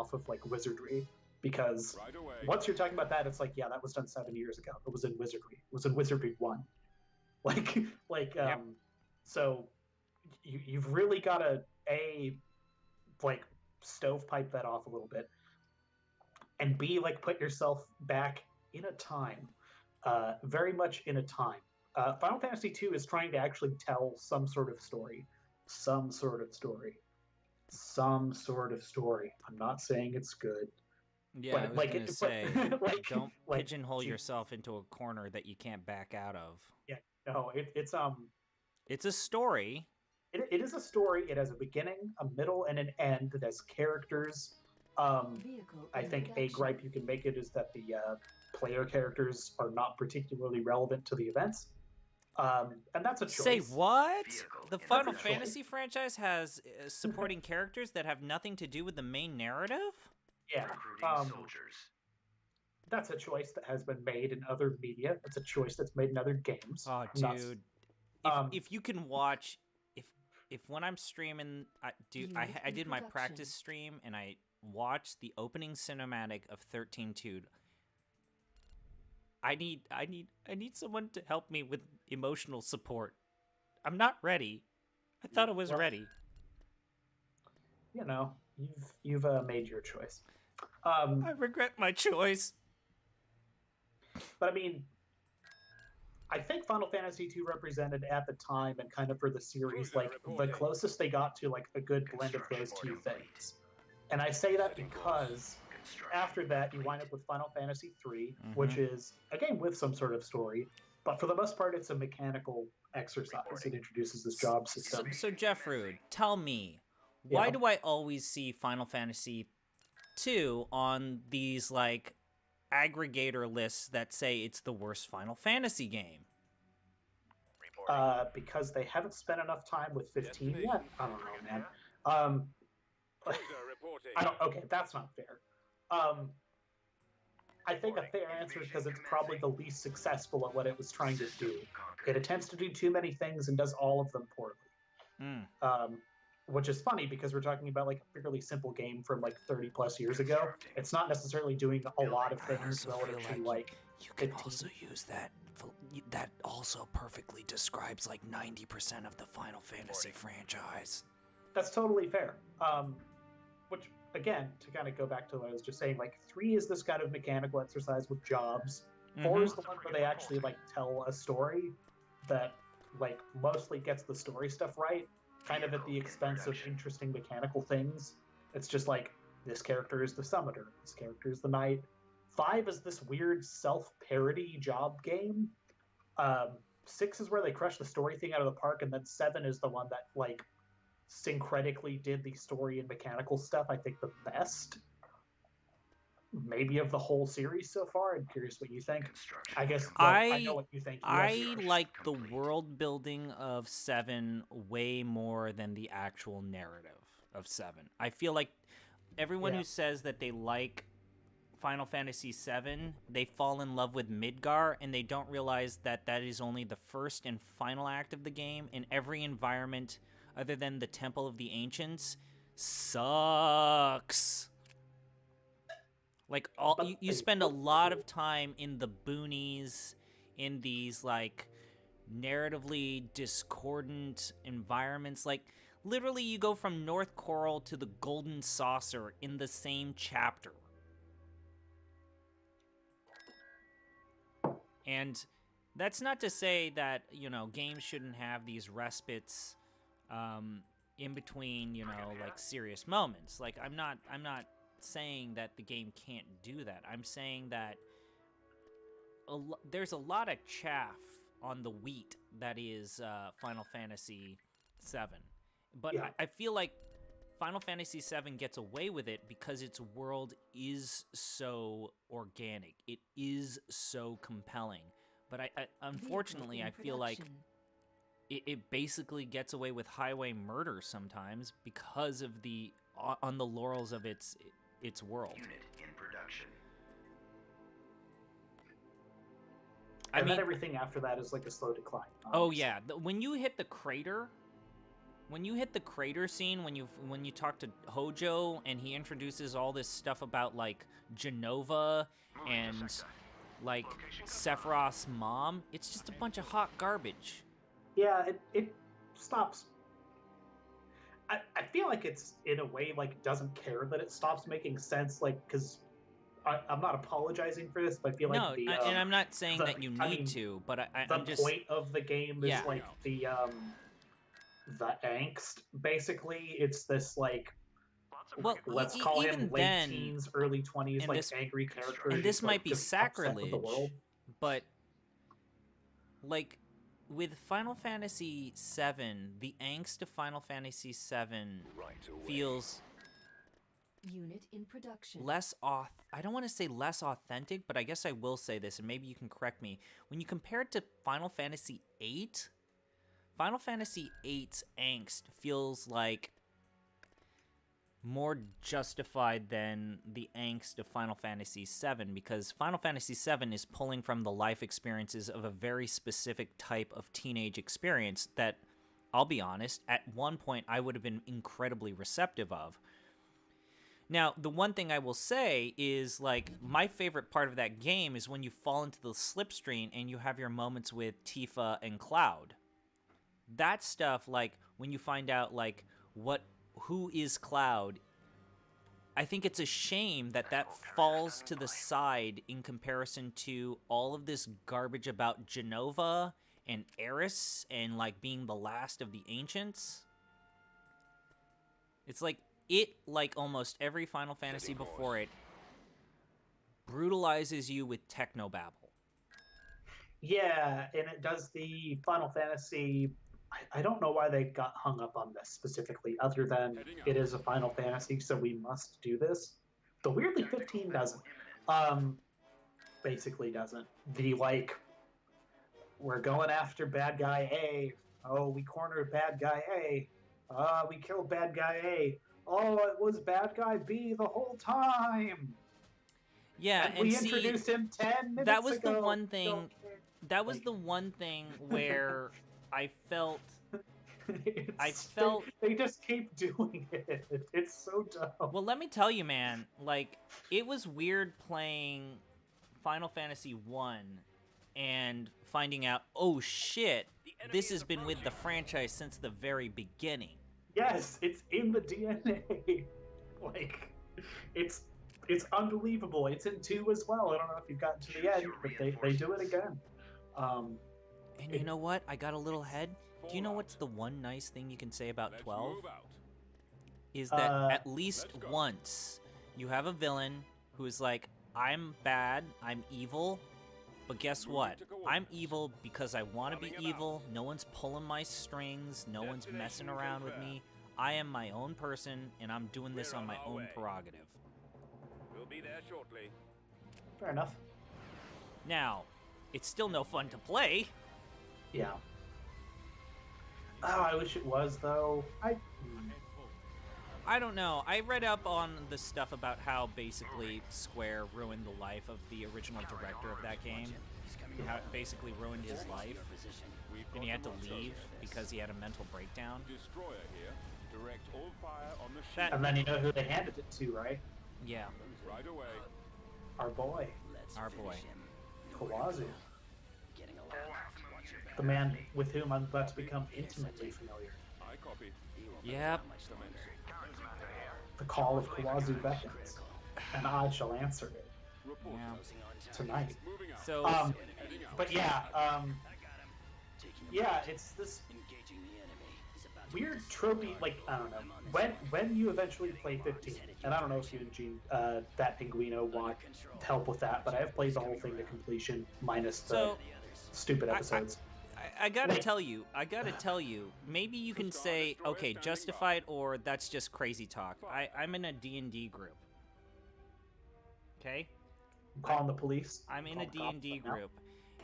off of like wizardry, because once you're talking about that, it's like, yeah, that was done 7 years ago. It was in Wizardry. It was in Wizardry 1. Yep. So you've really got to like stovepipe that off a little bit, and B, like put yourself back in a time, very much in a time. Final Fantasy II is trying to actually tell some sort of story. I'm not saying it's good. Yeah, but, I was going to say, don't pigeonhole yourself into a corner that you can't back out of. Yeah, no, it's a story. It is a story. It has a beginning, a middle, and an end. It has characters. I think a gripe you can make it is that the player characters are not particularly relevant to the events. And that's a choice. Say what? The Final Fantasy franchise has supporting characters that have nothing to do with the main narrative? Yeah. That's a choice that has been made in other media. It's a choice that's made in other games. Oh, dude. If you can watch... If when I'm streaming... I did my practice stream, and I watched the opening cinematic of 13-2. I need someone to help me with emotional support. I'm not ready. I thought I was ready. You know, you've made your choice. I regret my choice. But I mean, I think Final Fantasy II represented at the time and kind of for the series like the closest they got to like a good blend of those two things. And I say that because after that, you wind up with Final Fantasy III, which is a game with some sort of story, but for the most part, it's a mechanical exercise. It introduces this job system. So Jeff Rude, tell me, why do I always see Final Fantasy II on these, like, aggregator lists that say it's the worst Final Fantasy game? Because they haven't spent enough time with 15 yet? I don't know, man. Okay, that's not fair. I think a fair answer is because it's probably the least successful at what it was trying to do. It attempts to do too many things and does all of them poorly. Which is funny because we're talking about like a fairly simple game from like 30 plus years ago. It's not necessarily doing a lot of things relative to like you can also use that. That also perfectly describes like 90% of the Final Fantasy franchise. That's totally fair. Which, again, to kind of go back to what I was just saying, like 3 is this kind of mechanical exercise with jobs. 4 is the one where they actually like tell a story that like mostly gets the story stuff right, kind of at the expense of interesting mechanical things. It's just like, this character is the summoner, this character is the knight. 5 is this weird self-parody job game. 6 is where they crush the story thing out of the park, and then 7 is the one that like syncretically did the story and mechanical stuff, I think, the best. Maybe of the whole series so far. I'm curious what you think. I guess I know what you think. I like the world building of 7 way more than the actual narrative of 7. I feel like everyone who says that they like Final Fantasy VII, they fall in love with Midgar, and they don't realize that that is only the first and final act of the game, and every environment other than the Temple of the Ancients sucks. Like, you spend a lot of time in the boonies, in these, like, narratively discordant environments. Like, literally you go from North Coral to the Golden Saucer in the same chapter. And that's not to say that, you know, games shouldn't have these respites in between, you know, like, serious moments. Like, I'm not saying that the game can't do that. I'm saying that there's a lot of chaff on the wheat that is Final Fantasy VII. But I feel like Final Fantasy VII gets away with it because its world is so organic. It is so compelling. But I unfortunately, I feel like it basically gets away with highway murder sometimes because of on the laurels of its world. Unit in production. I mean, everything after that is like a slow decline. Oh yeah, when you hit the crater, when you hit the crater scene, when you talk to Hojo and he introduces all this stuff about like Genova and like Sephiroth's mom, it's just a bunch of hot garbage. Yeah, it stops. I feel like it's in a way like doesn't care that it stops making sense, like because I'm not apologizing for this, but I feel like and I'm not saying that you need to, but I'm just point of the game is like the angst. Basically, it's this like let's call him late teens, early 20s, like angry character. And this might be sacrilege, but like with Final Fantasy VII, the angst of Final Fantasy VII feels unit in production. I don't want to say less authentic, but I guess I will say this, and maybe you can correct me. When you compare it to Final Fantasy VIII, Final Fantasy VIII's angst feels like more justified than the angst of Final Fantasy VII, because Final Fantasy VII is pulling from the life experiences of a very specific type of teenage experience that, I'll be honest, at one point I would have been incredibly receptive of. Now, the one thing I will say is, like, my favorite part of that game is when you fall into the slipstream and you have your moments with Tifa and Cloud. That stuff, like, when you find out, like, who is Cloud, I think it's a shame that that falls to the side in comparison to all of this garbage about Genova and Eris and, like, being the last of the ancients. It's like, like almost every Final Fantasy before it, brutalizes you with technobabble. Yeah, and it does the Final Fantasy... I don't know why they got hung up on this specifically, other than it is a Final Fantasy, so we must do this. But weirdly, 15 doesn't. Basically doesn't. The, like, we're going after bad guy A. Oh, we cornered bad guy A. We killed bad guy A. Oh, it was bad guy B the whole time. Yeah, and we introduced him 10 minutes ago. That was the one thing. That was the one thing where I felt. They just keep doing it. It's so dumb. Well, let me tell you, man. Like, it was weird playing Final Fantasy 1 and finding out, oh shit, this has been with the franchise since the very beginning. Yes, it's in the DNA. Like, it's unbelievable. It's in 2 as well. I don't know if you've gotten to the end, but they do it again. And you know what? I got a little head. Do you know what's the one nice thing you can say about 12? Is that at least once you have a villain who is like, I'm bad, I'm evil, but guess what? I'm evil because I want to be evil. No one's pulling my strings. No one's messing around with me. I am my own person, and I'm doing this on my own prerogative. We'll be there shortly. Fair enough. Now, it's still no fun to play. Yeah. Oh, I wish it was, though. I don't know. I read up on the stuff about how basically Square ruined the life of the original director of that game. How it basically ruined his life. And he had to leave because he had a mental breakdown. Destroyer here. Direct all fire on the and then you know who they handed it to, right? Yeah. Right away. Our boy. Our boy. Kawazu. The man with whom I'm about to become intimately familiar. I copy. Yep. The call of Kawazu beckons, and I shall answer it. Tonight. So, but yeah, yeah, it's this weird tropey, like, I don't know, when you eventually play 15, and I don't know if you and Gene, that Pinguino want help with that, but I have played the whole thing to completion, minus the stupid episodes. I gotta tell you, maybe you can say, okay, justified, or that's just crazy talk. I'm in a D&D group. Okay? I'm calling the police. I'm in a D&D group.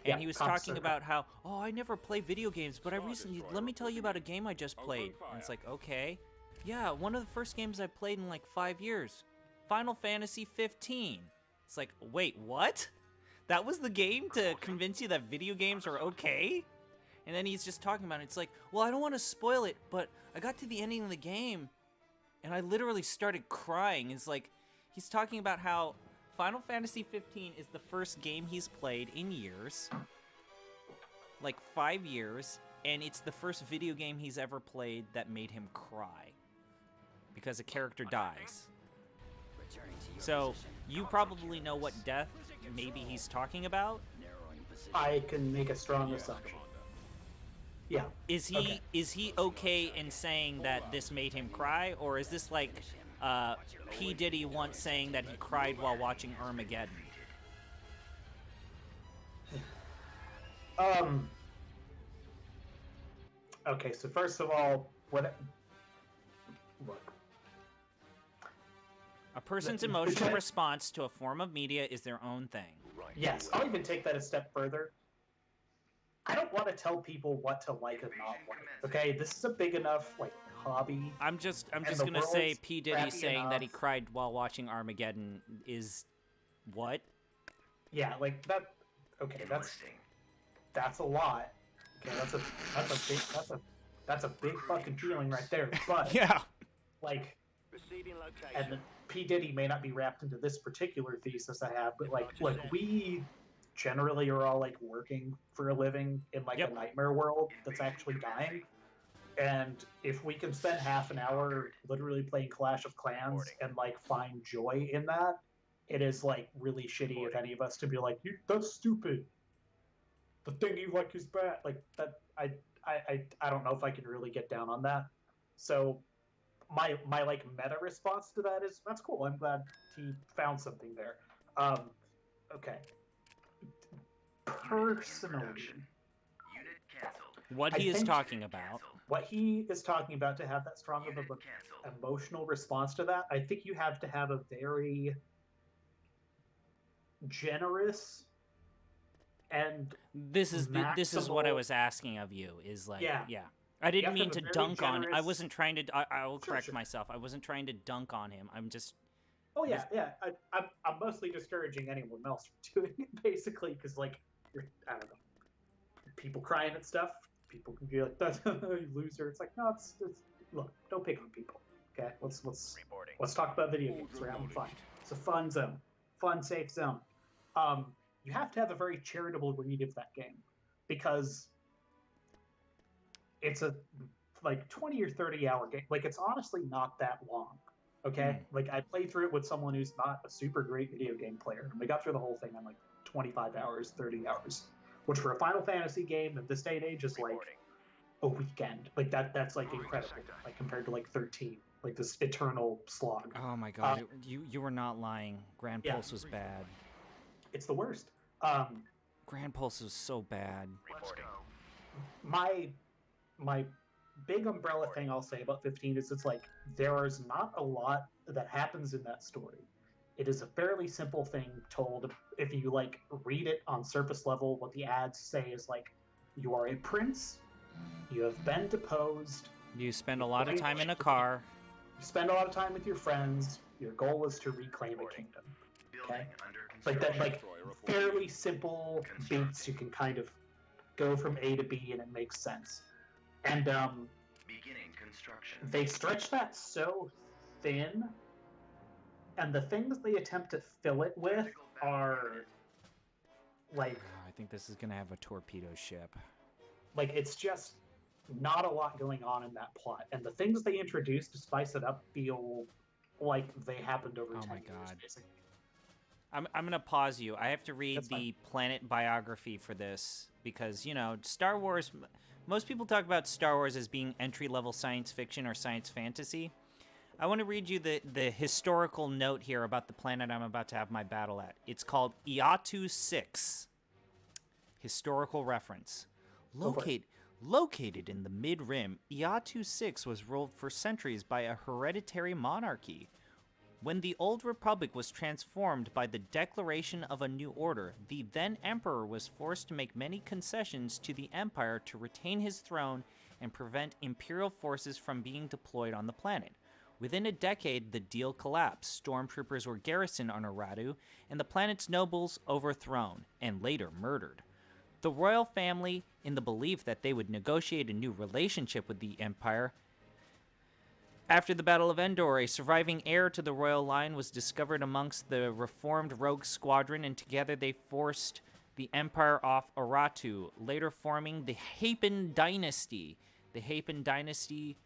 And he was talking about how, oh, I never play video games, but I recently, let me tell you about a game I just played. And it's like, okay. Yeah, one of the first games I played in like 5 years. Final Fantasy 15. It's like, wait, what? That was the game to convince you that video games are okay? And then he's just talking about it. It's like, well, I don't want to spoil it, but I got to the ending of the game, and I literally started crying. It's like, he's talking about how Final Fantasy 15 is the first game he's played in years, like 5 years, and it's the first video game he's ever played that made him cry because a character dies. So you probably know what death maybe he's talking about. I can make a strong assumption. Yeah. Is he okay in saying that this made him cry, or is this like P. Diddy once saying that he cried while watching Armageddon? Okay, so first of all, look. A person's emotional response to a form of media is their own thing. Yes, I'll even take that a step further. I don't want to tell people what to like and not like. Okay, this is a big enough like hobby. I'm just gonna say P. Diddy saying that he cried while watching Armageddon is what? Yeah, like that. Okay, that's a lot. Okay, that's a big fucking feeling right there. But yeah, like, and P. Diddy may not be wrapped into this particular thesis I have, but like we generally are all like working for a living in like a nightmare world that's actually dying. And if we can spend half an hour literally playing Clash of Clans and like find joy in that, it is like really shitty of any of us to be like, that's stupid. The thing you like is bad. Like that, I don't know if I can really get down on that. So my like meta response to that is, that's cool. I'm glad he found something there. Okay. Personally, what he is talking about. What he is talking about, to have that strong of an emotional response to that, I think you have to have a very generous and this is what I was asking of you. Is like, yeah. I didn't mean to dunk on. I wasn't trying to. I will correct myself. I wasn't trying to dunk on him. I'm just. Oh yeah, yeah. I'm mostly discouraging anyone else from doing it, basically, because like, I don't know, people crying at stuff. People can be like, "That's you loser." It's like, no, it's look, don't pick on people. Okay, let's talk about video games. We're having fun. It's a fun zone, fun safe zone. You have to have a very charitable read of that game, because it's a like 20 or 30 hour game. Like, it's honestly not that long. Okay, like I played through it with someone who's not a super great video game player, and we got through the whole thing in like 25 hours, 30 hours, which for a Final Fantasy game at this day and age is like a weekend. Like that's like incredible, like compared to like 13, like this eternal slog. Oh my god, you were not lying. Grand Pulse was bad. It's the worst. Grand Pulse was so bad. My big umbrella thing I'll say about 15 is it's like there is not a lot that happens in that story. It is a fairly simple thing told. If you like read it on surface level, what the ads say is like, you are a prince, you have been deposed, you spend a lot of time in a car, you spend a lot of time with your friends, your goal is to reclaim a kingdom. Okay? Like that, like fairly simple beats you can kind of go from A to B and it makes sense. And beginning construction. They stretch that so thin, and the things they attempt to fill it with are like, I think this is gonna have a torpedo ship. Like, it's just not a lot going on in that plot, and the things they introduce to spice it up feel like they happened over 10 years, basically. I'm gonna pause you. I have to read the Planet biography for this because, you know, Star Wars. Most people talk about Star Wars as being entry-level science fiction or science fantasy. I want to read you the historical note here about the planet I'm about to have my battle at. It's called Iatu 6. Historical reference. Located in the mid-rim, Iatu 6 was ruled for centuries by a hereditary monarchy. When the Old Republic was transformed by the declaration of a new order, the then Emperor was forced to make many concessions to the Empire to retain his throne and prevent Imperial forces from being deployed on the planet. Within a decade, the deal collapsed. Stormtroopers were garrisoned on Aradu, and the planet's nobles overthrown, and later murdered. The royal family, in the belief that they would negotiate a new relationship with the Empire. After the Battle of Endor, a surviving heir to the royal line was discovered amongst the reformed rogue squadron, and together they forced the Empire off Aratu, later forming the Hapan dynasty. The Hapan dynasty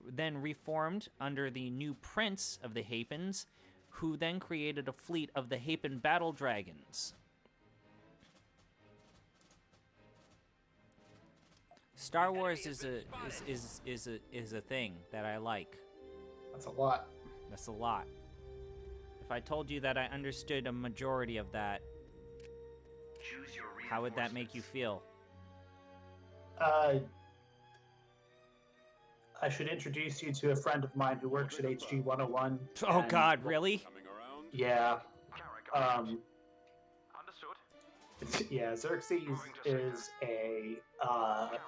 then reformed under the new prince of the Hapans, who then created a fleet of the Hapan battle dragons. Star Wars is a thing that I like. That's a lot. That's a lot. If I told you that I understood a majority of that, how would that make you feel? I should introduce you to a friend of mine who works at HG 101. Oh God, really? Yeah. Yeah, Xerxes is a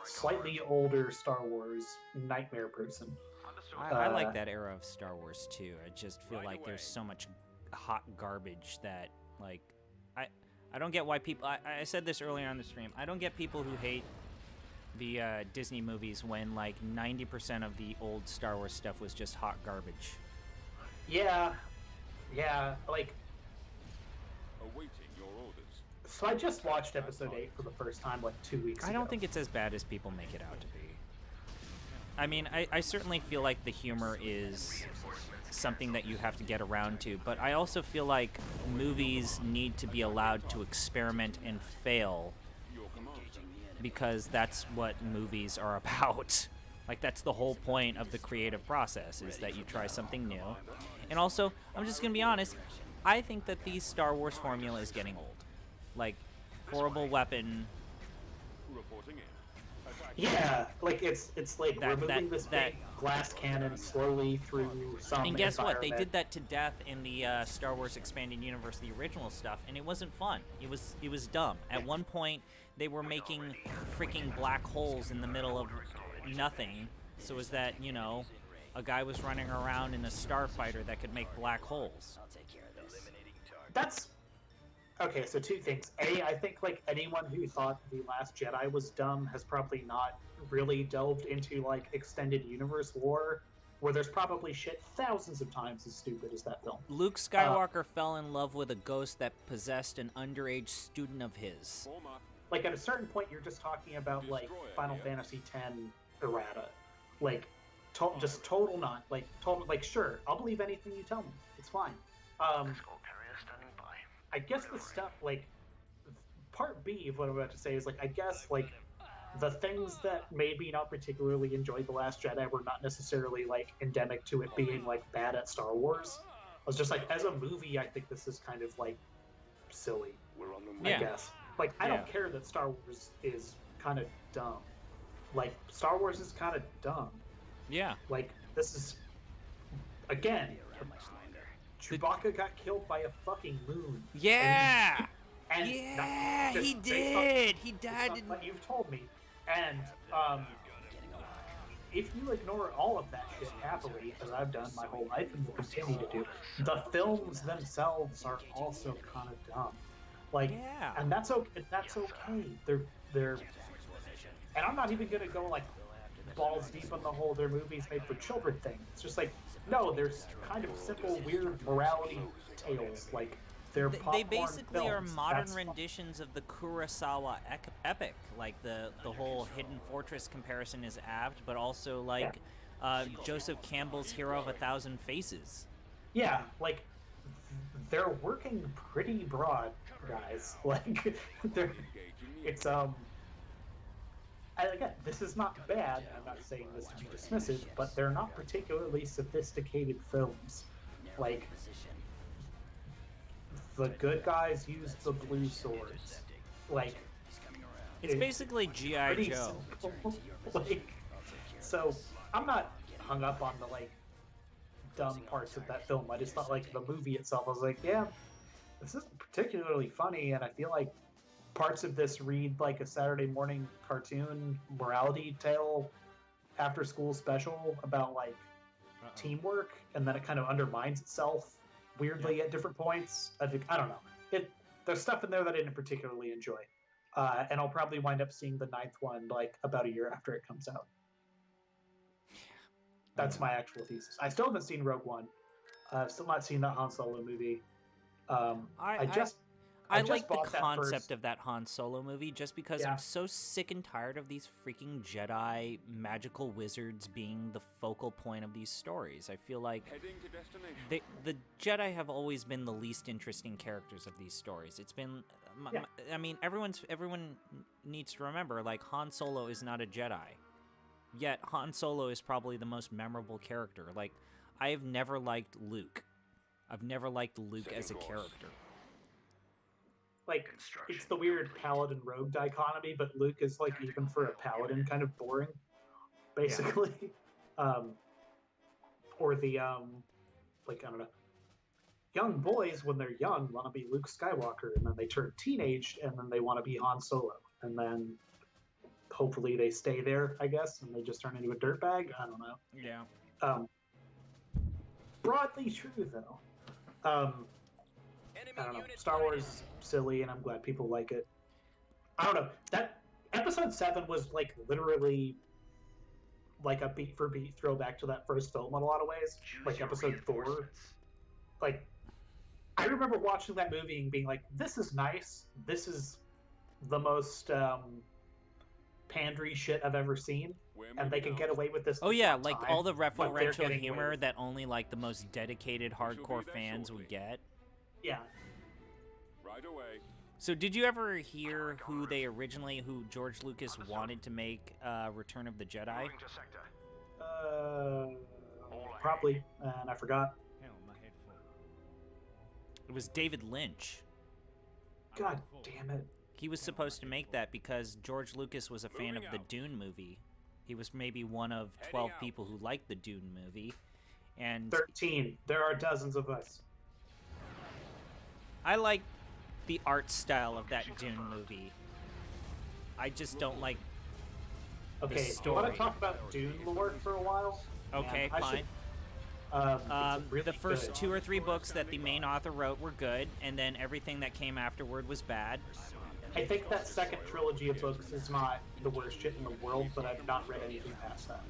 slightly older Star Wars nightmare person. I like that era of Star Wars too. I just feel like there's so much hot garbage that, like, I don't get why people. I said this earlier on the stream. I don't get people who hate the Disney movies when like 90% of the old Star Wars stuff was just hot garbage. Yeah, like. Awaiting your orders. So I just watched episode 8 for the first time like 2 weeks ago. I don't think it's as bad as people make it out to be. I mean, I certainly feel like the humor is something that you have to get around to, but I also feel like movies need to be allowed to experiment and fail, because that's what movies are about. Like, that's the whole point of the creative process, is that you try something new. And also, I'm just gonna be honest, I think that the Star Wars formula is getting old. Like, horrible weapon. Reporting in. Yeah, like it's like removing this big glass cannon slowly through some. And guess what? They did that to death in the Star Wars Expanded Universe, the original stuff, and it wasn't fun. It was dumb. At one point, they were making freaking black holes in the middle of nothing, so is that, you know, a guy was running around in a starfighter that could make black holes. That's okay. So two things. A, I think like anyone who thought The Last Jedi was dumb has probably not really delved into like extended universe lore, where there's probably shit thousands of times as stupid as that film. Luke Skywalker fell in love with a ghost that possessed an underage student of his. Like at a certain point, you're just talking about like Final Fantasy X errata, like just total not like total like sure, I'll believe anything you tell me. It's fine. I guess the stuff like part B of what I'm about to say is like I guess like the things that made me not particularly enjoy The Last Jedi were not necessarily like endemic to it being like bad at Star Wars. I was just like, as a movie, I think this is kind of like silly. I guess. Like I don't care that Star Wars is kind of dumb. Like Star Wars is kind of dumb. Yeah. Like this is again. Chewbacca got killed by a fucking moon. Yeah. He did. He died. What you've told me. And if you ignore all of that shit happily, as I've done my whole life and will continue to do, the films themselves are also kind of dumb. Like, and that's okay. That's okay. They're, and I'm not even gonna go like balls deep on the whole "they're movies made for children" thing. It's just like, no, there's kind of simple, weird morality tales. Like they're popcorn they basically films. are modern renditions of the Kurosawa epic. Like the whole Hidden Fortress comparison is apt, but also like Joseph Campbell's Hero of a Thousand Faces. Yeah, like they're working pretty broad, guys. Like it's and again, this is not bad. I'm not saying this to be dismissive, but they're not particularly sophisticated films. Like the good guys use the blue swords. Like it's basically G.I. Joe. Like, so I'm not hung up on the like dumb parts of that film. I just thought like the movie itself, I was like, yeah, this isn't particularly funny, and I feel like parts of this read like a Saturday morning cartoon morality tale after school special about like teamwork, and then it kind of undermines itself weirdly at different points. I don't know. There's stuff in there that I didn't particularly enjoy. and I'll probably wind up seeing the 9th one like about a year after it comes out. That's my actual thesis. I still haven't seen Rogue One. I've still not seen that Han Solo movie. I like the concept of that Han Solo movie just because I'm so sick and tired of these freaking Jedi magical wizards being the focal point of these stories. I feel like the Jedi have always been the least interesting characters of these stories. It's been, I mean, everyone needs to remember, like, Han Solo is not a Jedi. Yet Han Solo is probably the most memorable character. Like, I have never liked Luke. I've never liked Luke as a character. Like, it's the weird paladin rogue dichotomy, but Luke is, like, even for a paladin, kind of boring, basically. Or the, like, I don't know, young boys, when they're young, want to be Luke Skywalker, and then they turn teenage, and then they want to be Han Solo. And then, hopefully, they stay there, I guess, and they just turn into a dirtbag. I don't know. Yeah. Broadly true, though. I don't know. Star Wars is silly, and I'm glad people like it. I don't know. That episode 7 was like literally like a beat for beat throwback to that first film in a lot of ways. Like episode 4. Like, I remember watching that movie and being like, "This is nice. This is the most pandery shit I've ever seen." And they can get away with this. Oh yeah, like all the referential humor that only like the most dedicated hardcore fans would get. Yeah. Right away. So did you ever hear who George Lucas wanted to make Return of the Jedi? Probably, and I forgot. It was David Lynch. God damn it. He was supposed to make that because George Lucas was a fan of the Dune movie. He was maybe one of 12 people who liked the Dune movie. And 13. There are dozens of us. I like the art style of that Dune movie. I just don't like the story. I want to talk about Dune lore for a while. Okay, fine. Really the first good. 2 or 3 books that the main author wrote were good, and then everything that came afterward was bad. I think that second trilogy of books is not the worst shit in the world, but I've not read anything past that.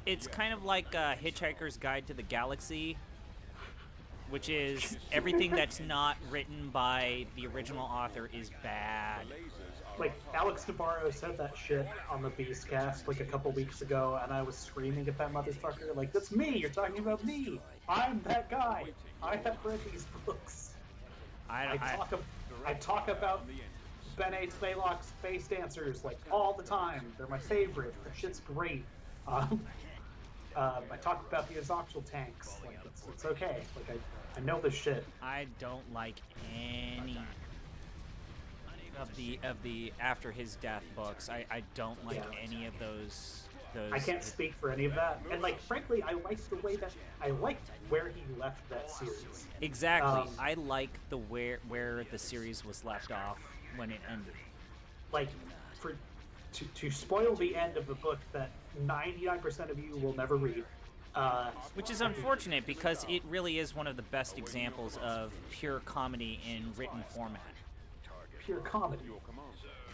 It's kind of like Hitchhiker's Guide to the Galaxy, which is everything that's not written by the original author is bad. Like, Alex Navarro said that shit on the Beastcast like a couple weeks ago, and I was screaming at that motherfucker, like, "That's me! You're talking about me! I'm that guy! I have read these books!" I talk about Bene Spalok's Space Dancers, like, all the time. They're my favorite. That shit's great. I talk about the Azoxal tanks. Like, it's okay. Like, I know this shit. I don't like any of the After His Death books. I don't like any of those. I can't speak for any of that. And, like, frankly, I liked where he left that series. Exactly. I like where the series was left off when it ended. Like, to spoil the end of the book that 99% of you will never read. Which is unfortunate because it really is one of the best examples of pure comedy in written format. Pure comedy.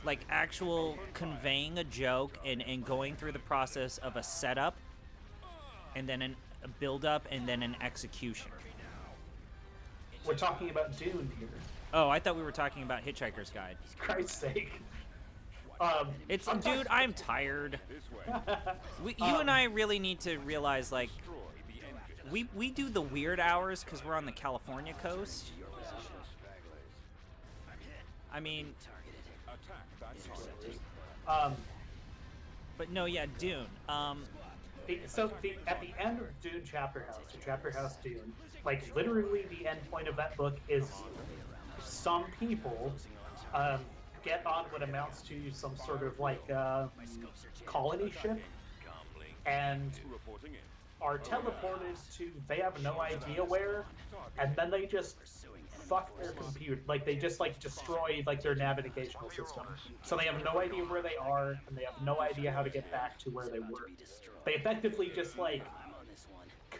Like actual conveying a joke and going through the process of a setup and then a build-up and then an execution. We're talking about Dune here. Oh, I thought we were talking about Hitchhiker's Guide. For Christ's sake. Dude, I'm tired. You and I really need to realize, like, we do the weird hours because we're on the California coast. I mean... but no, yeah, Dune. At the end of Dune Chapter House Dune, like, literally the end point of that book is some people get on what amounts to some sort of, like, colony ship and are teleported to, they have no idea where, and then they just fuck their computer. Like, they just, like, destroy, like, their navigational system. So they have no idea where they are, and they have no idea how to get back to where they were. They effectively just, like,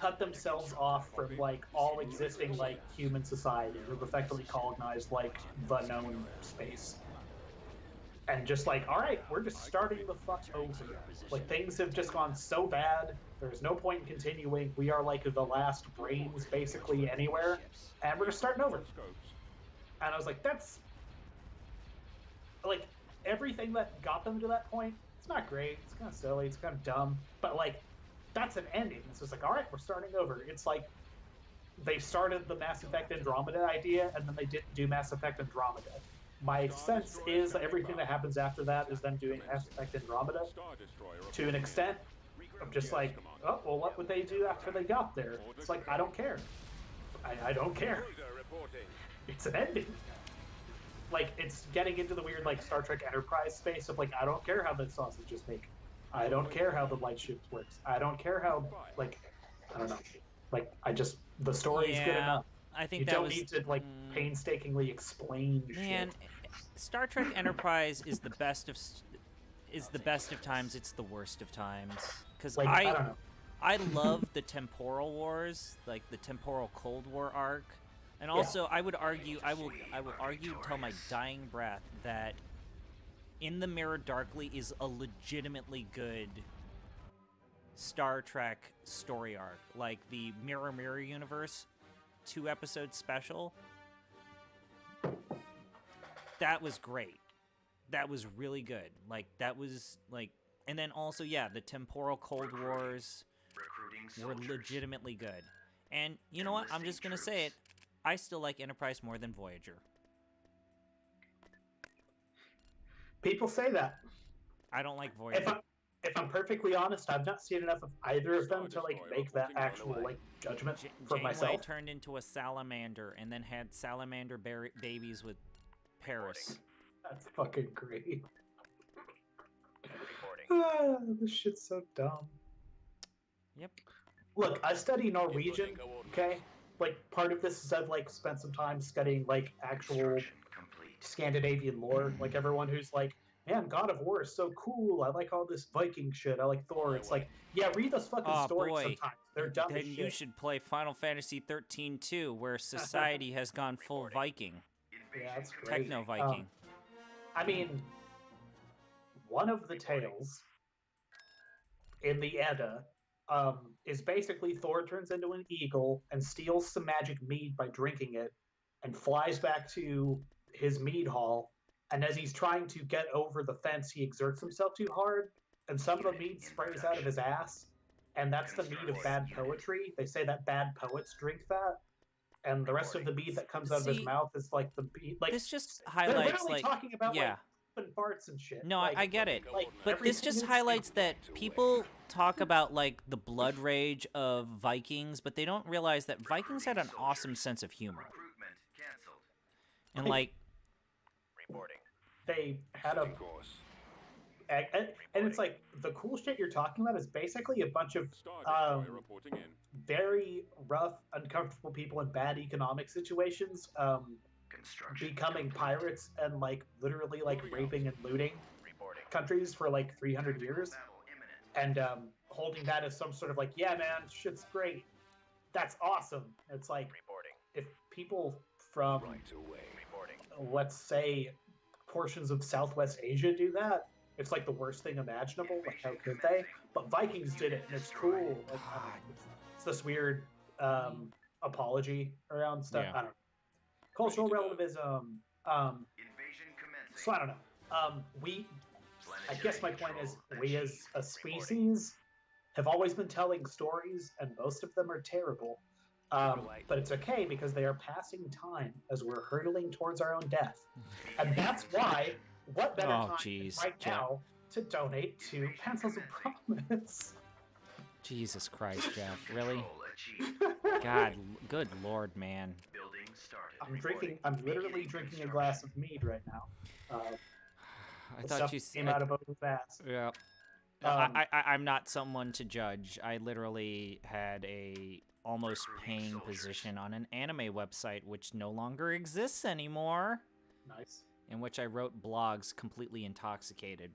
cut themselves off from like all existing like human society, who've effectively colonized like the known space, and just like, all right, we're just starting the fuck over. Like things have just gone so bad. There's no point in continuing. We are like the last brains basically anywhere, and we're just starting over. And I was like, that's like everything that got them to that point. It's not great. It's kind of silly. It's kind of dumb. But like, that's an ending. It's just like, all right, we're starting over. It's like they started the Mass Effect Andromeda idea, and then they didn't do Mass Effect Andromeda. My sense is that everything that happens after that is them doing Mass Effect Andromeda to an extent. I'm just like, oh, well, what would they do after they got there? It's like, I don't care. I don't care. It's an ending. Like, it's getting into the weird, like, Star Trek Enterprise space of, like, I don't care how the sausage is made. I don't care how the light shift works. I don't care how, like, I don't know. Like, the story's good enough. I think you that don't was, need to, like, painstakingly explain man, shit. Star Trek Enterprise is the best of times, it's the worst of times. Because Like, I don't know. I love the temporal wars, like the temporal Cold War arc. And also, I would argue, I will argue until my dying breath that In the Mirror Darkly is a legitimately good Star Trek story arc. Like the Mirror Mirror Universe 2-episode special. That was great. That was really good. Like, that was, like... And then also, yeah, the temporal Cold Wars were legitimately good. And you know what? I'm just gonna say it. I still like Enterprise more than Voyager. People say that. I don't like Voyager. If I'm perfectly honest, I've not seen enough of either of them to like make that actual like judgment for myself. Janeway turned into a salamander and then had salamander babies with Paris. That's fucking great. This shit's so dumb. Yep. Look, I study Norwegian, okay? Like, part of this is I've, like, spent some time studying, like, actual Scandinavian lore. Like, everyone who's like, man, God of War is so cool. I like all this Viking shit. I like Thor. It's like, yeah, read those fucking stories sometimes. They're dumb as Then shit. you should play Final Fantasy 13 too, where society has gone full Viking. Yeah, that's great. Techno-Viking. I mean, one of the tales in the Edda is basically Thor turns into an eagle and steals some magic mead by drinking it and flies back to his mead hall. And as he's trying to get over the fence, he exerts himself too hard, and some of the mead sprays out of his ass. And that's the mead of bad poetry. They say that bad poets drink that. And the rest of the mead that comes out of his mouth is like the mead. Like, this just highlights, like, talking about, yeah. Like, farts and shit. No, like, I get it. Like, but this just highlights that people talk about, like, the blood rage of Vikings, but they don't realize that Vikings had an awesome sense of humor. And, like... They had a... And it's like, the cool shit you're talking about is basically a bunch of very rough, uncomfortable people in bad economic situations becoming pirates and, like, literally, like, raping and looting countries for, like, 300 years. And holding that as some sort of, like, yeah, man, shit's great. That's awesome. It's like, if people from, let's say, portions of Southwest Asia do that, it's like the worst thing imaginable. Like, how could they? But Vikings did it, and it's cool. Like, it's this weird apology around stuff. Yeah. I don't know. Cultural relativism. So I don't know. I guess my point is, we as a species have always been telling stories, and most of them are terrible. But it's okay because they are passing time as we're hurtling towards our own death. And that's why, what better time than right now to donate to Pencils of Promise? Jesus Christ, Jeff. Really? God, good Lord, man. I'm literally drinking a glass of mead right now. I thought you came out of both fast. Yeah. I'm not someone to judge. I literally had a almost paying position on an anime website which no longer exists anymore. Nice. In which I wrote blogs completely intoxicated.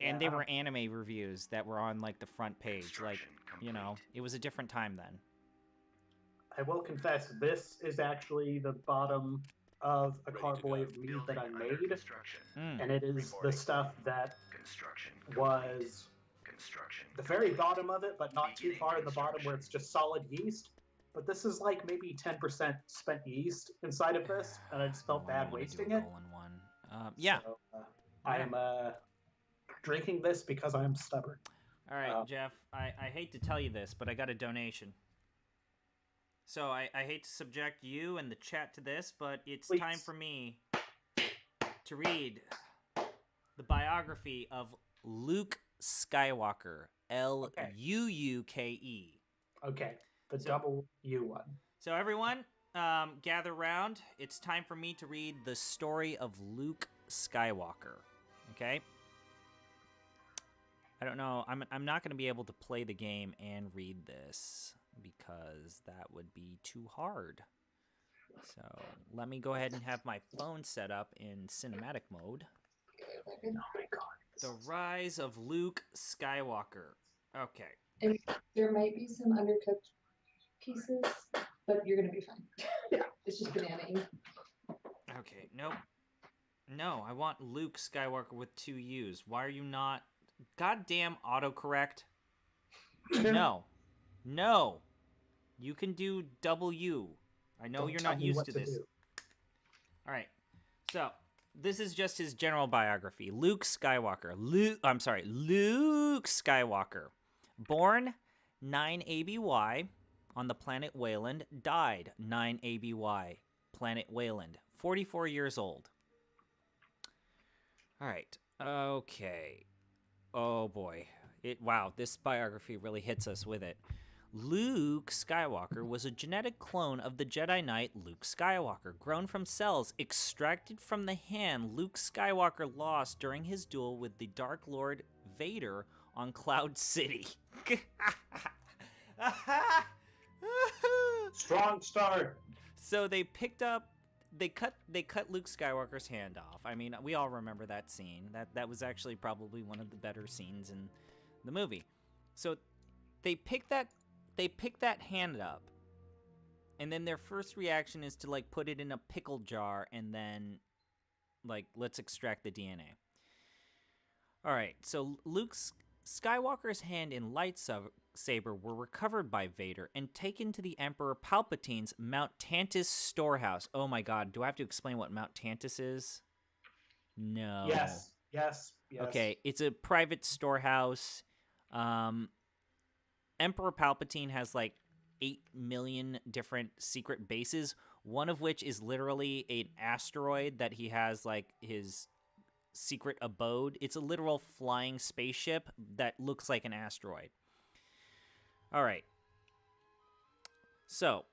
And they were anime reviews that were on like the front page. Like, you know, it was a different time then. I will confess, this is actually the bottom of a carboy of meat that I made, and it is the stuff that was the very bottom of it, but not too far in the bottom where it's just solid yeast. But this is like maybe 10% spent yeast inside of this, and I just felt bad wasting it. Yeah. So, I am drinking this because I am stubborn. All right, Jeff, I hate to tell you this, but I got a donation. So I hate to subject you and the chat to this, but it's time for me to read the biography of Luke Skywalker, L-U-U-K-E. Okay, double U one. So everyone, gather round. It's time for me to read the story of Luke Skywalker. Okay? I don't know. I'm not going to be able to play the game and read this because that would be too hard. So let me go ahead and have my phone set up in cinematic mode. Oh my god. The Rise of Luke Skywalker. Okay. And there might be some undercooked pieces, but you're going to be fine. Yeah. It's just banana ink. Okay, nope. No, I want Luke Skywalker with 2 U's. Why are you not... Goddamn autocorrect. No. No. You can do double U. I know you're not used to this. All right. So, this is just his general biography. Luke Skywalker. Luke Skywalker. Born 9 ABY on the planet Wayland. Died 9 ABY. Planet Wayland. 44 years old. All right. Okay. Oh boy. Wow, this biography really hits us with it. Luke Skywalker was a genetic clone of the Jedi Knight Luke Skywalker, grown from cells extracted from the hand Luke Skywalker lost during his duel with the Dark Lord Vader on Cloud City. Strong start. So they cut Luke Skywalker's hand off. I mean, we all remember that scene. That was actually probably one of the better scenes in the movie. So they pick that hand up, and then their first reaction is to like put it in a pickle jar and then like let's extract the DNA. All right, so Luke Skywalker's hand and lightsaber were recovered by Vader and taken to the Emperor Palpatine's Mount Tantus storehouse. Oh my god, do I have to explain what Mount Tantus is? No. Yes. Okay, it's a private storehouse. Emperor Palpatine has like 8 million different secret bases, one of which is literally an asteroid that he has like his secret abode. It's a literal flying spaceship that looks like an asteroid. All right. So,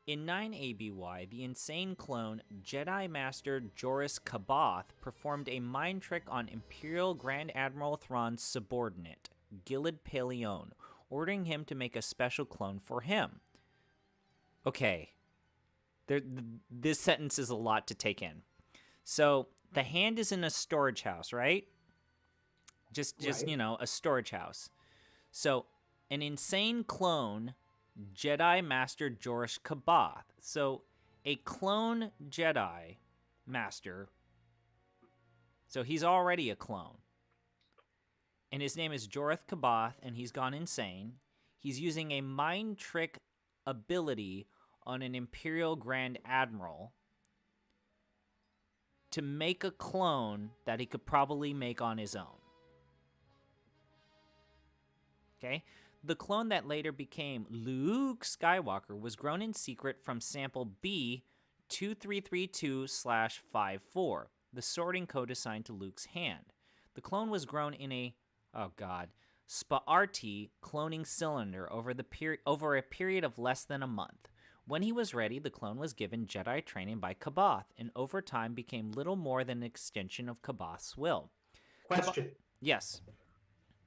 in 9 ABY, the insane clone Jedi Master Joris Kaboth performed a mind trick on Imperial Grand Admiral Thrawn's subordinate, Gilad Paleon, ordering him to make a special clone for him. Okay. This sentence is a lot to take in. So, the hand is in a storage house, right? Just right. You know, a storage house. So, an insane clone, Jedi Master Joris Kaboth. So, a clone Jedi Master. So, he's already a clone. And his name is Joris Kaboth, and he's gone insane. He's using a mind trick ability on an Imperial Grand Admiral to make a clone that he could probably make on his own. Okay? The clone that later became Luke Skywalker was grown in secret from sample B2332/54, the sorting code assigned to Luke's hand. The clone was grown in a, Sparti cloning cylinder over a period of less than a month. When he was ready, the clone was given Jedi training by Kaboth, and over time became little more than an extension of Kaboth's will. Question. Yes.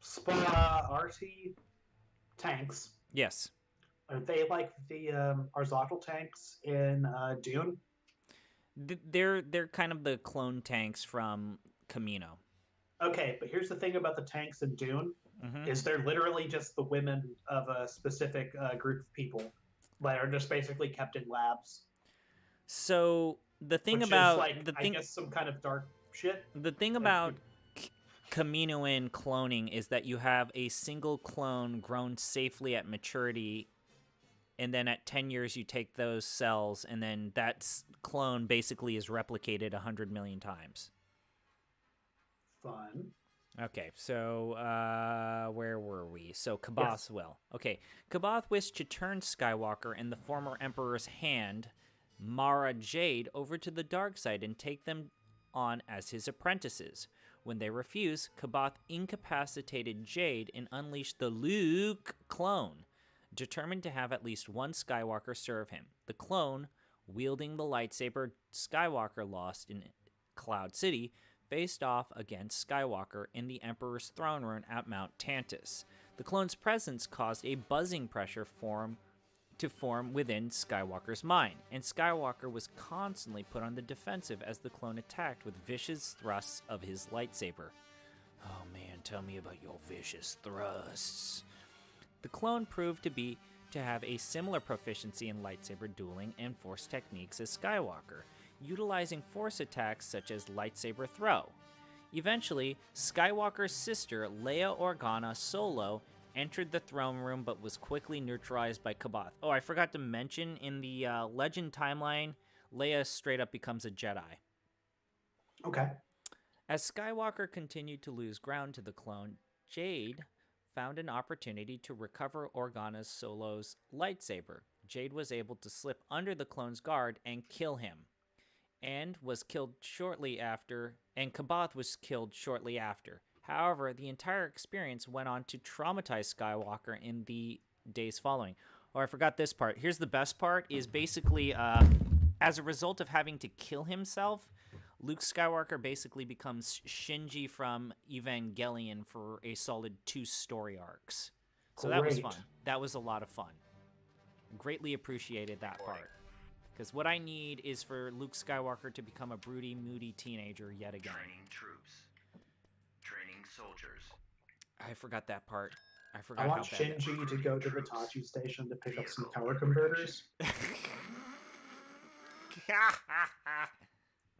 Sparti tanks. Yes. Are they like the Arzotl tanks in Dune? They're kind of the clone tanks from Camino. Okay, but here's the thing about the tanks in Dune: Mm-hmm. is they're literally just the women of a specific group of people that are just basically kept in labs. So the thing Which about is like, I guess, some kind of dark shit. the thing Like, about Kaminoan cloning is that you have a single clone grown safely at maturity, and then at 10 years you take those cells, and then that clone basically is replicated 100 million times. Fun. Okay, so where were we? So Kaboth will. Okay, Kaboth wished to turn Skywalker and the former Emperor's hand, Mara Jade, over to the dark side and take them on as his apprentices. When they refused, Kaboth incapacitated Jade and unleashed the Luke clone, determined to have at least one Skywalker serve him. The clone, wielding the lightsaber Skywalker lost in Cloud City, faced off against Skywalker in the Emperor's throne room at Mount Tantus. The clone's presence caused a buzzing pressure to form within Skywalker's mind, and Skywalker was constantly put on the defensive as the clone attacked with vicious thrusts of his lightsaber. Oh man, tell me about your vicious thrusts. The clone proved to have a similar proficiency in lightsaber dueling and force techniques as Skywalker, utilizing force attacks such as lightsaber throw. Eventually, Skywalker's sister, Leia Organa Solo, entered the throne room but was quickly neutralized by Kaboth. Oh, I forgot to mention, in the Legend timeline, Leia straight up becomes a Jedi. Okay. As Skywalker continued to lose ground to the clone, Jade found an opportunity to recover Organa Solo's lightsaber. Jade was able to slip under the clone's guard and kill him, and Kaboth was killed shortly after. However, the entire experience went on to traumatize Skywalker in the days following. Oh, I forgot this part. Here's the best part, is basically, as a result of having to kill himself, Luke Skywalker basically becomes Shinji from Evangelion for a solid 2 story arcs. So that was fun. That was a lot of fun. Greatly appreciated that part. Because what I need is for Luke Skywalker to become a broody, moody teenager yet again. Training troops. Training soldiers. I forgot that part. I forgot. I want Shinji to go to the Tachi station to pick up some color converters.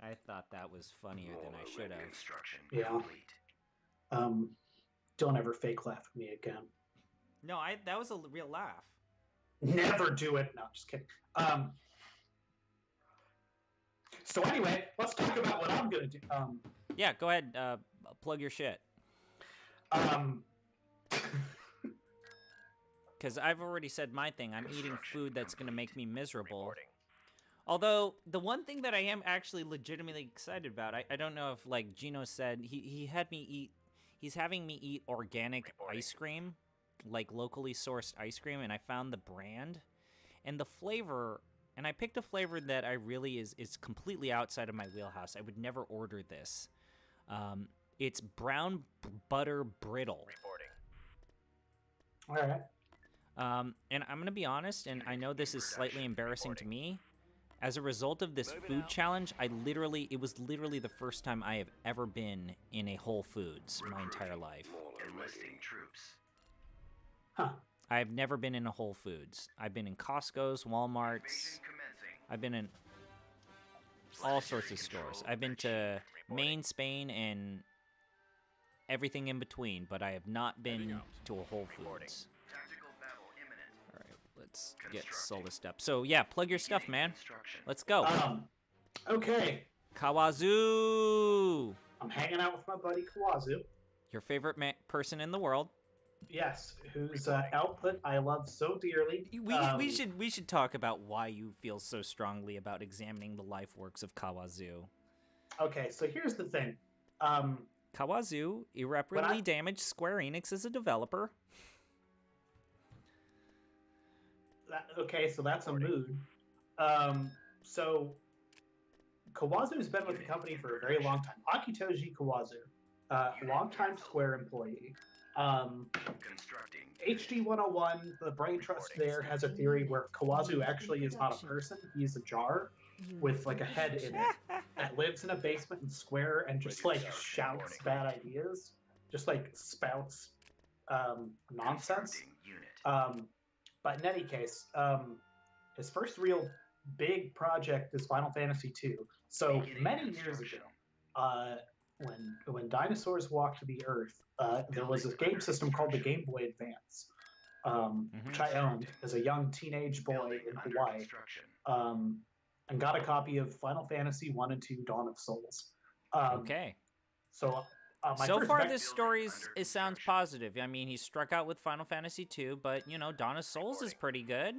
I thought that was funnier than I should have. Yeah. Don't ever fake laugh at me again. No, that was a real laugh. Never do it. No, just kidding. So anyway, let's talk about what I'm gonna do. Yeah, go ahead. Plug your shit. Because I've already said my thing. I'm eating food that's gonna make me miserable. Although the one thing that I am actually legitimately excited about, I don't know if, like Gino said, he's having me eat organic ice cream, like locally sourced ice cream, and I found the brand and the flavor. And I picked a flavor that I really is completely outside of my wheelhouse. I would never order this. It's brown butter brittle. All right. And I'm gonna be honest, and I know this is slightly embarrassing to me. As a result of this food challenge, it was literally the first time I have ever been in a Whole Foods my entire life. Enlisting troops. Huh. I've never been in a Whole Foods. I've been in Costco's, Walmart's. I've been in all sorts of stores. I've been to Maine, Spain, and everything in between, but I have not been to a Whole Foods. All right, let's get Solus up. So yeah, plug your stuff, man. Let's go. Okay. Kawazu! I'm hanging out with my buddy Kawazu. Your favorite person in the world. Yes, whose output I love so dearly. We should talk about why you feel so strongly about examining the life works of Kawazu. Okay, so here's the thing. Kawazu irreparably damaged Square Enix as a developer. Okay, so that's a mood. So Kawazu's been with the company for a very long time. Akitoshi Kawazu, longtime Square employee. HD101, the brain trust there, has a theory where Kawazu actually is not a person. He's a jar with like a head in it. that lives in a basement in Square and just like shouts bad ideas, just like spouts nonsense. Constructing unit. But in any case, his first real big project is Final Fantasy II. So Beginning many years construction. ago, when dinosaurs walked the earth, there was a game system called the Game Boy Advance, which I owned as a young teenage boy Building in under Hawaii, construction. and got a copy of Final Fantasy 1 and 2 Dawn of Souls. Okay. So my So first far, vec- this story it sounds positive. I mean, he struck out with Final Fantasy 2, but you know, Dawn of Souls is pretty good.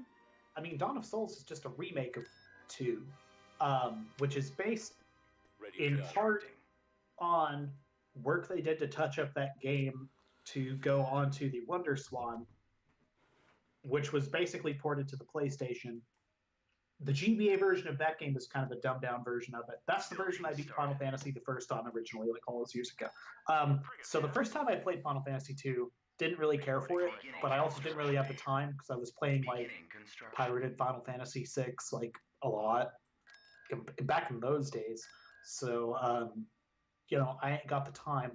I mean, Dawn of Souls is just a remake of 2, which is based Ready in to part on work they did to touch up that game to go onto the Wonder Swan, which was basically ported to the PlayStation. The GBA version of that game is kind of a dumbed down version of it. That's the version I beat Final Fantasy the first on originally, like all those years ago. So the first time I played Final Fantasy 2, didn't really care for it, but I also didn't really have the time because I was playing like Beginning construction. pirated Final Fantasy 6 like a lot back in those days. So I ain't got the time,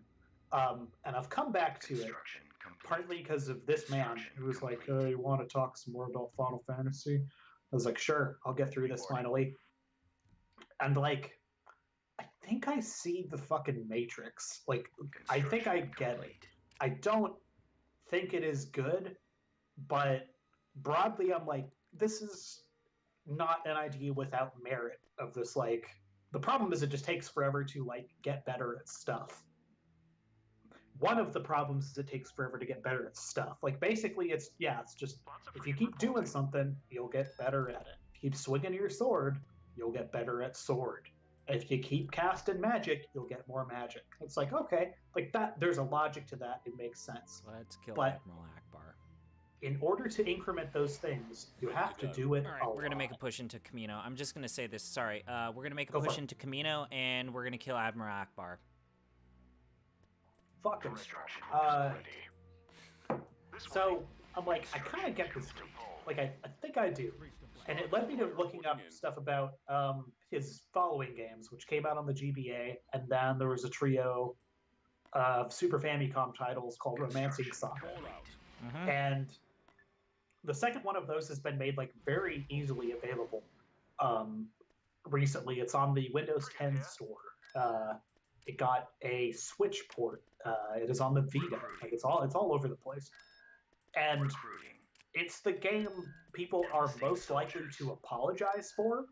and I've come back to it Construction complete. partly because of this man who was like, "Oh, you want to talk some more about Final Fantasy?" I was like, "Sure, I'll get through this finally." And like, I think I see the fucking Matrix. Like, I think I get it. I don't think it is good, but broadly, I'm like, this is not an idea without merit. Of this, like, the problem is it just takes forever to like get better at stuff. One of the problems is it takes forever to get better at stuff. Like, basically, it's just if you keep doing something, you'll get better at it. Keep swinging your sword, you'll get better at sword. If you keep casting magic, you'll get more magic. It's like, okay, like that. There's a logic to that. It makes sense. Let's kill But- Admiral Akbar. In order to increment those things, you have to do it All right, a we're gonna make a lot. push into Camino. I'm just gonna say this. Sorry, we're gonna make a Go for push it. into Camino, and we're gonna kill Admiral Akbar. Fucking. Construction So I'm like, I kind of get this. Like, I think I do. And it led me to looking up stuff about his following games, which came out on the GBA, and then there was a trio of Super Famicom titles called Romancing Saga. Mhm. And the second one of those has been made like very easily available recently. It's on the Windows 10 store. It got a Switch port. It is on the Vita. Like, it's all over the place. And recruiting. it's the game people are most likely to apologize for,